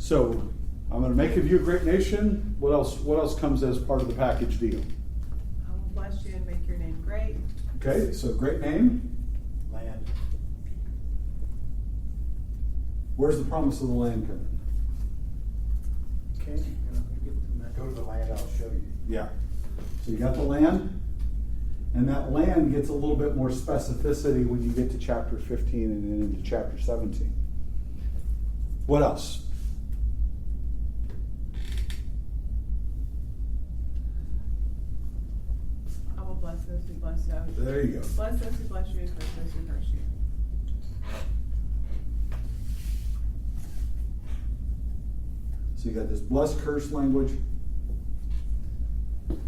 So I'm going to make of you a great nation. What else? What else comes as part of the package deal? I will bless you and make your name great. Okay, so great name. Land. Where's the promise of the land coming? Okay, go to the land, I'll show you. Yeah. So you got the land, and that land gets a little bit more specificity when you get to chapter 15 and then into chapter 17. What else? I will bless those who bless you. There you go. Bless those who bless you and curse those who curse you. So you got this blessed curse language.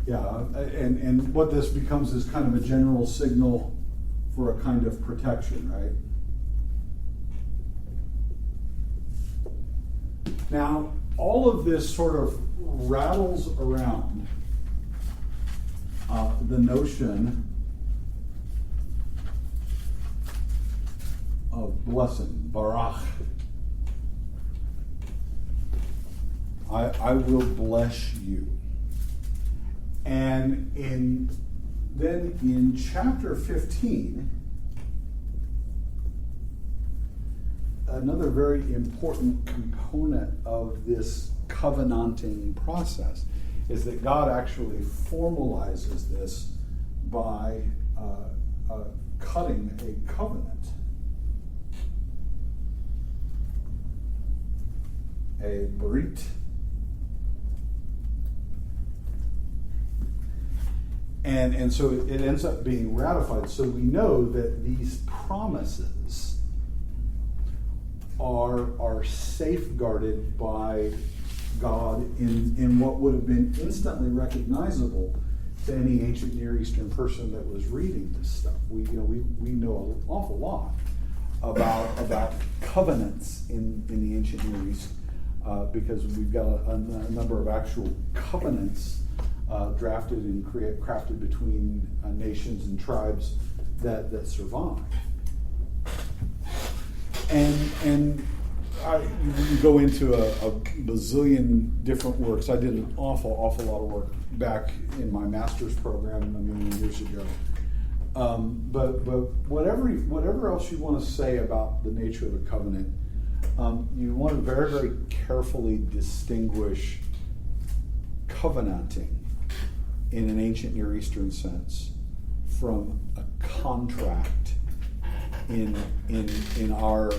Yeah, and what this becomes is kind of a general signal for a kind of protection, right? Now, all of this sort of rattles around the notion of blessing, barach. I will bless you. And then in chapter 15, another very important component of this covenanting process is that God actually formalizes this by cutting a covenant. A brit. And so it ends up being ratified. So we know that these promises are safeguarded by God in what would have been instantly recognizable to any ancient Near Eastern person that was reading this stuff. We know an awful lot about covenants in the ancient Near East because we've got a number of actual covenants drafted and crafted between nations and tribes that survive. And you go into a bazillion different works. I did an awful lot of work back in my master's program a million years ago. But whatever else you want to say about the nature of the covenant, you want to very, very carefully distinguish covenanting in an ancient Near Eastern sense from a contract in our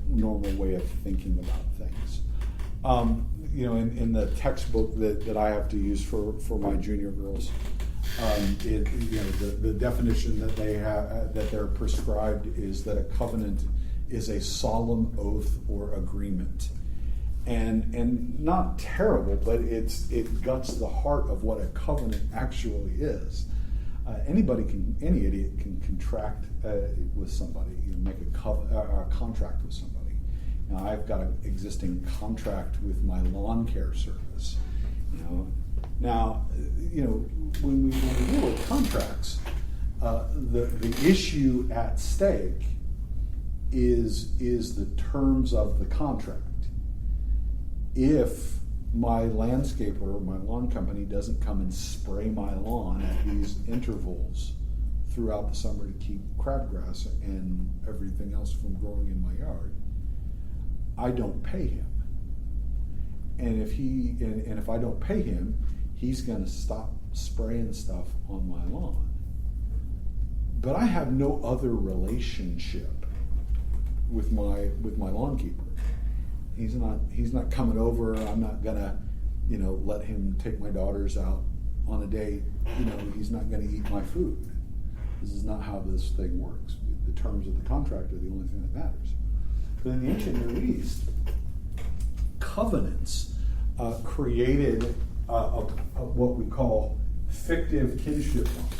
normal way of thinking about things. In the textbook that I have to use for my junior girls, the definition that they have that they're prescribed is that a covenant is a solemn oath or agreement. And not terrible, but it guts the heart of what a covenant actually is. Any idiot can contract with somebody, make a contract with somebody. Now, I've got an existing contract with my lawn care service. Now, when we deal with contracts, the issue at stake is the terms of the contract. If my landscaper or my lawn company doesn't come and spray my lawn at these intervals throughout the summer to keep crabgrass and everything else from growing in my yard, I don't pay him. And if I don't pay him, he's going to stop spraying stuff on my lawn. But I have no other relationship with my lawn keeper. He's not coming over. I'm not gonna, let him take my daughters out on a date. He's not gonna eat my food. This is not how this thing works. The terms of the contract are the only thing that matters. But in the ancient Near East, covenants created what we call fictive kinship bonds.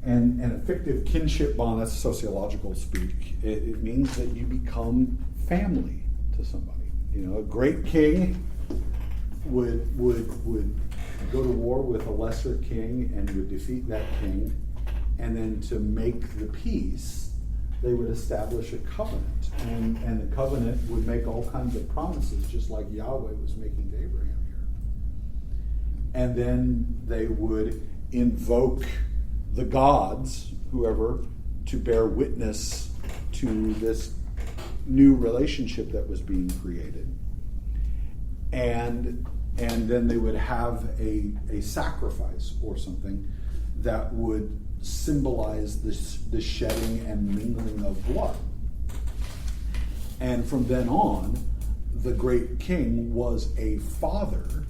And a fictive kinship bond, that's sociological speak. It means that you become family to somebody. A great king would go to war with a lesser king and would defeat that king, and then to make the peace, they would establish a covenant, and the covenant would make all kinds of promises, just like Yahweh was making to Abraham here. And then they would invoke the gods, whoever, to bear witness to this new relationship that was being created. And then they would have a sacrifice or something that would symbolize the shedding and mingling of blood. And from then on, the great king was a father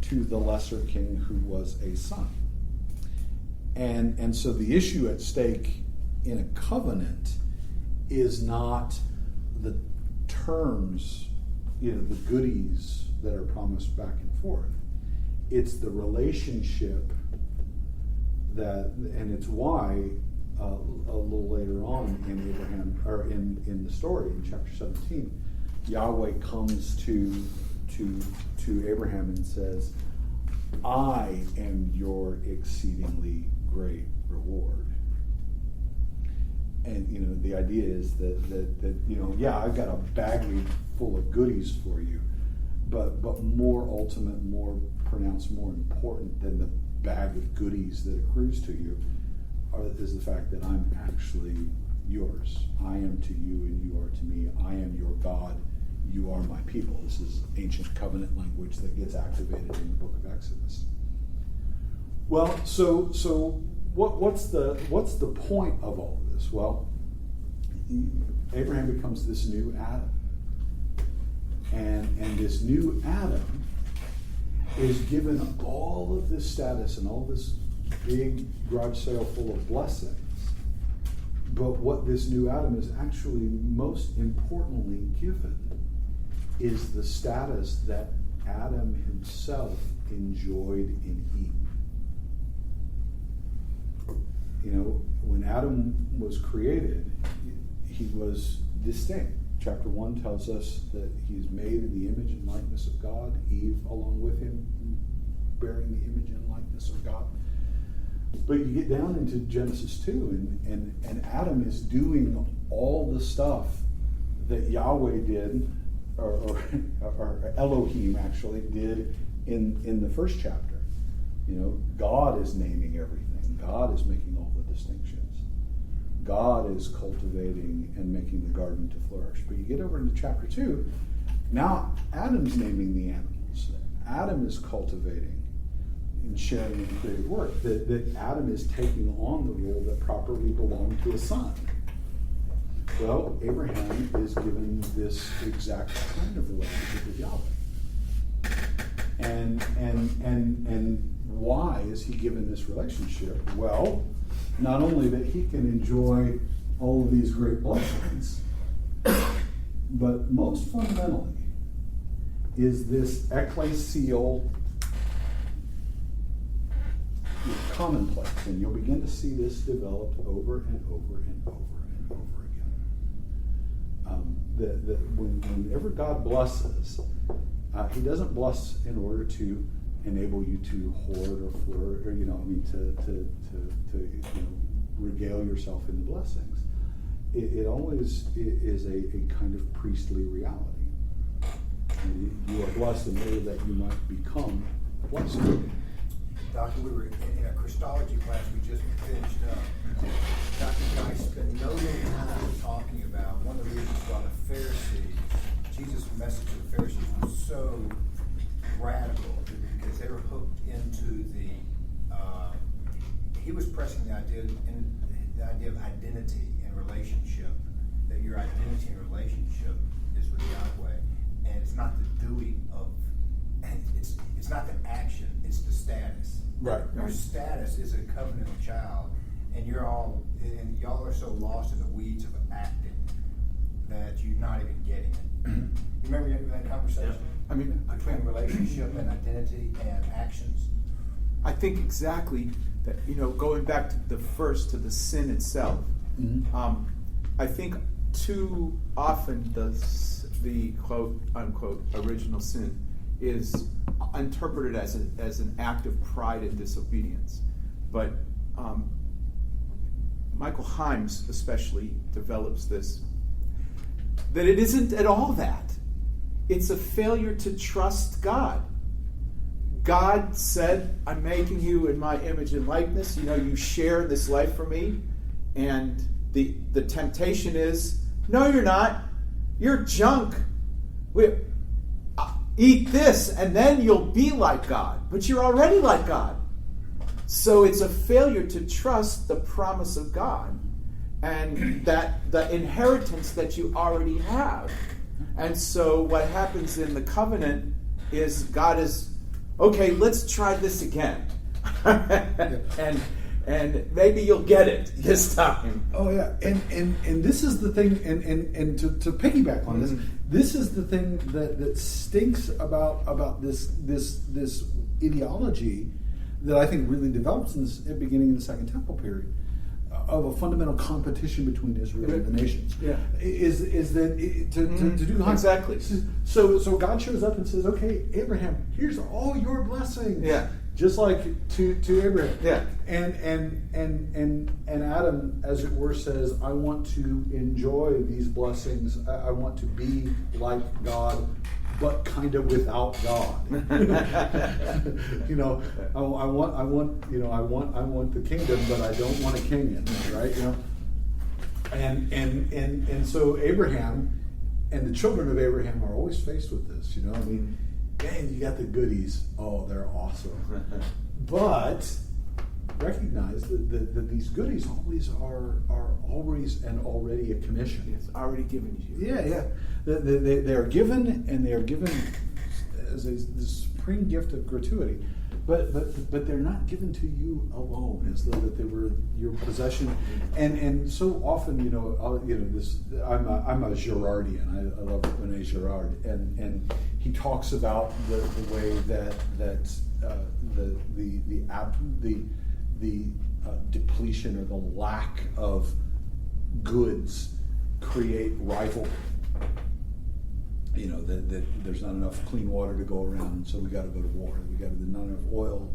to the lesser king who was a son. And so the issue at stake in a covenant is not the terms, the goodies that are promised back and forth. It's the relationship that, and it's why a little later on in Abraham, or in the story in chapter 17, Yahweh comes to Abraham and says, I am your exceedingly great reward. And the idea is that I've got a baggie full of goodies for you, but more ultimate, more pronounced, more important than the bag of goodies that accrues to you is the fact that I'm actually yours. I am to you and you are to me. I am your God. You are my people. This is ancient covenant language that gets activated in the book of Exodus. Well, so what's the point of all of this? Well, Abraham becomes this new Adam. And this new Adam is given all of this status and all this big garage sale full of blessings. But what this new Adam is actually most importantly given is the status that Adam himself enjoyed in Eden. When Adam was created, he was distinct. Chapter 1 tells us that he's made in the image and likeness of God, Eve along with him, bearing the image and likeness of God. But you get down into Genesis 2, and Adam is doing all the stuff that Yahweh did, or Elohim actually did in the first chapter. God is naming everything. God is making all the distinctions. God is cultivating and making the garden to flourish. But you get over into chapter 2, now Adam's naming the animals. Adam is cultivating and sharing in creative work. That Adam is taking on the role that properly belonged to a son. Well, Abraham is given this exact kind of relationship with Yahweh. And why is he given this relationship? Well, not only that he can enjoy all of these great blessings, but most fundamentally is this ecclesial commonplace, and you'll begin to see this developed over and over and over and over again. That whenever God blesses, he doesn't bless in order to enable you to hoard or flourish, or to regale yourself in the blessings. It always is a kind of priestly reality. You are blessed in order that you might become blessed. Doctor, we were in a Christology class we just finished up. Dr. Guy spent no little time talking about one of the reasons why the Pharisees, Jesus' message to the Pharisees was so radical, because they were hooked into he was pressing the idea of identity and relationship, that your identity and relationship is with Yahweh, and it's not the doing of, it's not the action, it's the status. Right. Your status is a covenantal child, and y'all are so lost in the weeds of acting that you're not even getting it. You remember that conversation? I mean, between relationship and identity and actions. I think exactly that, going back to the sin itself, I think too often does the quote unquote original sin is interpreted as an act of pride and disobedience. But Michael Himes especially develops this, that it isn't at all that. It's a failure to trust God. God said, I'm making you in my image and likeness. You share this life for me. And the temptation is, no, you're not. You're junk. Eat this, and then you'll be like God. But you're already like God. So it's a failure to trust the promise of God and that the inheritance that you already have. And so what happens in the covenant is God is, okay, let's try this again. and maybe you'll get it this time. Oh yeah, and this is the thing, and to piggyback on this is the thing that stinks about this ideology that I think really develops in the beginning of the Second Temple period, of a fundamental competition between Israel and the nations. Yeah. Is that to do exactly. So God shows up and says, okay, Abraham, here's all your blessings. Yeah. Just like to Abraham. Yeah. And Adam, as it were, says, I want to enjoy these blessings. I want to be like God, but kind of without God. I want the kingdom, but I don't want a king in it, right? And so Abraham and the children of Abraham are always faced with this. Man, you got the goodies. Oh, they're awesome. But recognize that these goodies always are always and already a commission. It's already given to you. Yeah. They are given, and they are given as a supreme gift of gratuity. But they're not given to you alone, as though that they were your possession. And so often, this. I'm a Girardian. I love René Girard, and he talks about the way that the depletion or the lack of goods create rivalry. That there's not enough clean water to go around, so we got to go to war. There's not enough oil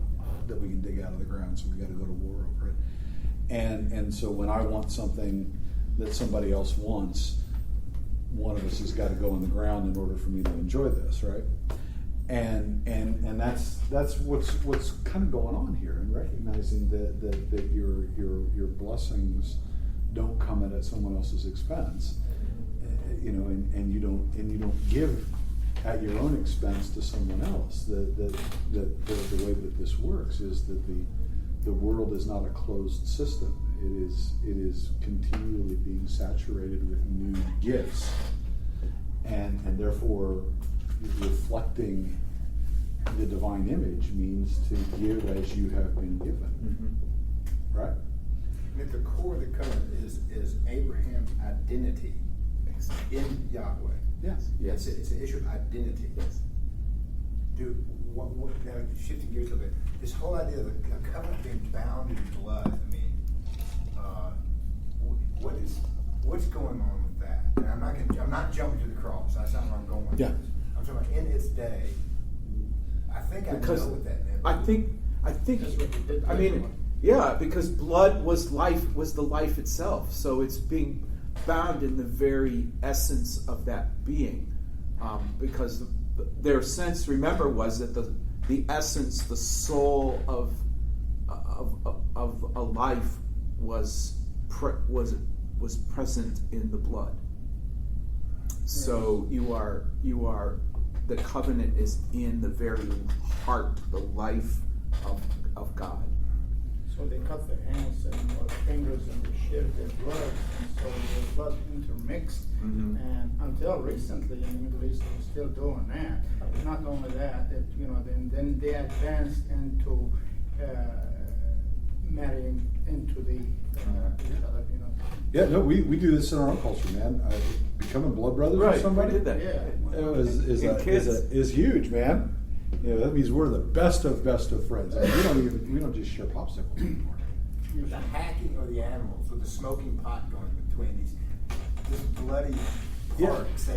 that we can dig out of the ground, so we got to go to war over it. And so when I want something that somebody else wants, one of us has got to go in the ground in order for me to enjoy this, right? And that's what's kind of going on here, and recognizing that your blessings don't come at someone else's expense. And you don't give at your own expense to someone else. The way that this works is that the world is not a closed system. It is continually being saturated with new gifts, and therefore reflecting the divine image means to give as you have been given. Right? At the core of the covenant is Abraham's identity in Yahweh. Yes. It's an issue of identity. Yes. Now, shifting gears a little bit, this whole idea of the covenant being bound in blood, what's going on with that? And I'm not jumping to the cross. That's not where I'm going with this. I'm talking about in its day. I think I know what that meant. I think That's what you did. Because blood was the life itself. So it's being bound in the very essence of that being, because their sense, remember, was that the essence, the soul of a life was present in the blood. So you are the covenant is in the very heart, the life of God. So they cut their hands and fingers and they shed their blood, and so the blood intermixed. And until recently in the Middle East, they're still doing that. Not only that, then they advanced into marrying into the each other. Yeah, no, we do this in our own culture, man. Becoming blood brothers with somebody. We did that. Yeah. is huge, man. That means we're the best of friends. We don't just share popsicles anymore. The hacking of the animals with the smoking pot going between this bloody parts.